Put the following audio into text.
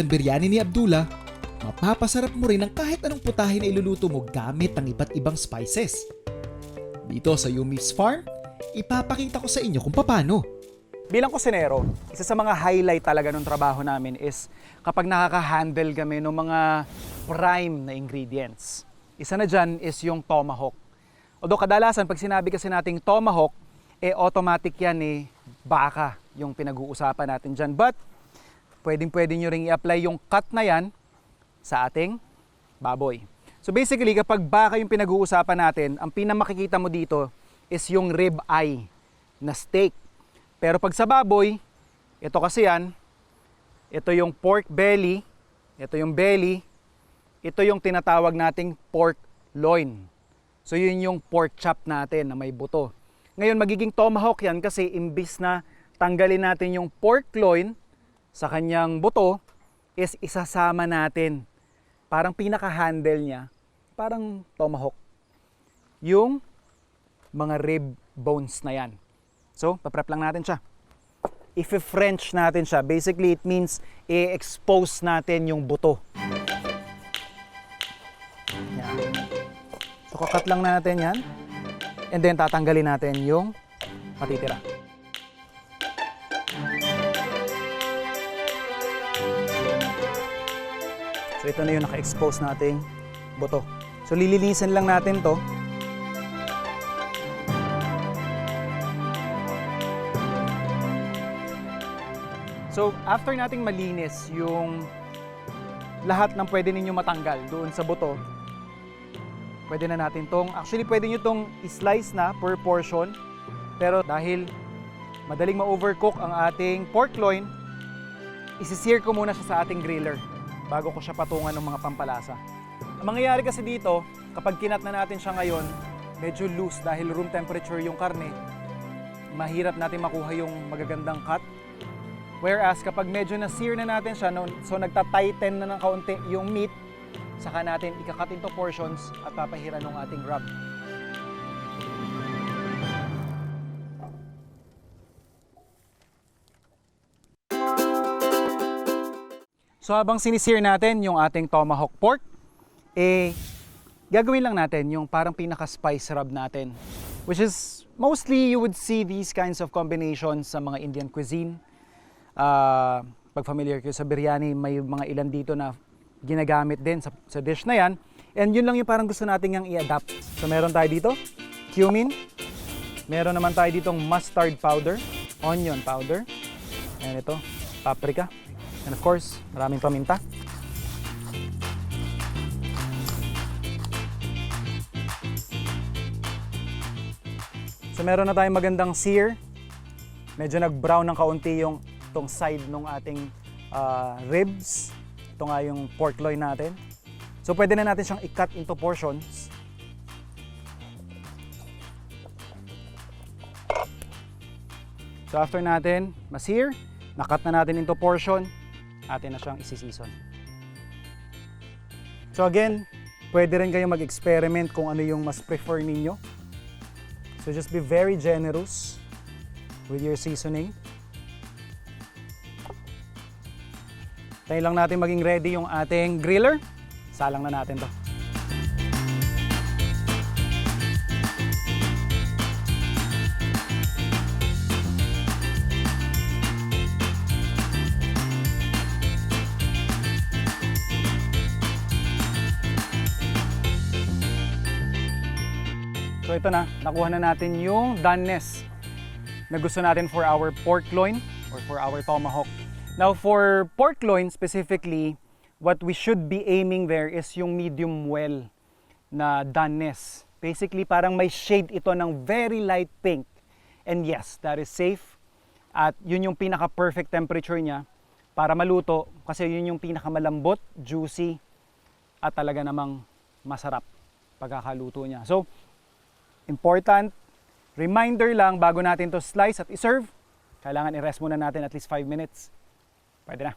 Indonesian biryani ni Abdullah, mapapasarap mo rin ang kahit anong putahe na iluluto mo gamit ang iba't ibang spices. Dito sa Yumi's Farm, ipapakita ko sa inyo kung paano. Bilang kusinero, isa sa mga highlight talaga ng trabaho namin is kapag nakaka-handle kami ng mga prime na ingredients. Isa na dyan is yung tomahawk. Although kadalasan pag sinabi kasi nating tomahawk, automatic yan baka yung pinag-uusapan natin dyan. But pwede nyo ring i-apply yung cut na yan sa ating baboy. So basically, kapag baka yung pinag-uusapan natin, ang pinamakikita mo dito is yung rib eye na steak. Pero pag sa baboy, ito kasi yan, ito yung pork belly, ito yung belly, ito yung tinatawag nating pork loin. So yun yung pork chop natin na may buto. Ngayon magiging tomahawk yan kasi imbis na tanggalin natin yung pork loin sa kanyang buto, is isasama natin. Parang pinaka-handle niya, parang tomahawk. Yung mga rib bones na yan. So, paprep lang natin siya. I-French natin siya. Basically, it means i-expose natin yung buto. Yan. So, kakat lang natin yan. And then, tatanggalin natin yung matitira. So ito na yung naka-expose nating buto. So lilinisin lang natin to. So after nating malinis yung lahat ng pwede ninyo matanggal doon sa buto, pwede na natin tong, actually pwede nyo tong i-slice na per portion. Pero dahil madaling ma-overcook ang ating pork loin, isi-sear ko muna siya sa ating griller bago ko siya patungan ng mga pampalasa. Ang mangyayari kasi dito, kapag kinat na natin siya ngayon, medyo loose dahil room temperature yung karne, mahirap natin makuha yung magagandang cut. Whereas kapag medyo na-sear na natin siya, so nagta-tighten na ng kaunti yung meat, saka natin ika-cut into portions at papahiran ng ating rub. So habang sinisir natin yung ating tomahawk pork, gagawin lang natin yung parang pinaka-spice rub natin. Which is, mostly you would see these kinds of combinations sa mga Indian cuisine. Pag familiar kayo sa biryani, may mga ilan dito na ginagamit din sa dish na yan. And yun lang yung parang gusto natin yung i-adapt. So meron tayo dito, cumin. Meron naman tayo ditong mustard powder, onion powder. And ito, paprika. And of course, maraming paminta. So meron na tayong magandang sear. Medyo nag-brown ng kaunti yung itong side ng ating ribs. Ito nga yung pork loin natin. So pwede na natin siyang i-cut into portions. So after natin ma-sear, na-cut na natin into portion, atin na siyang isi-season. So again, pwede rin kayong mag-experiment kung ano yung mas prefer ninyo. So just be very generous with your seasoning. Tayo lang natin maging ready yung ating griller. Salang na natin to. So ito na, nakuha na natin yung doneness na gusto natin for our pork loin or for our tomahawk. Now for pork loin specifically, what we should be aiming there is yung medium well na doneness. Basically parang may shade ito ng very light pink. And yes, that is safe. At yun yung pinaka-perfect temperature niya para maluto kasi yun yung pinaka-malambot, juicy at talaga namang masarap pagkakaluto niya. So, important, reminder lang bago natin to slice at i-serve, kailangan i-rest muna natin at least 5 minutes. Pwede na.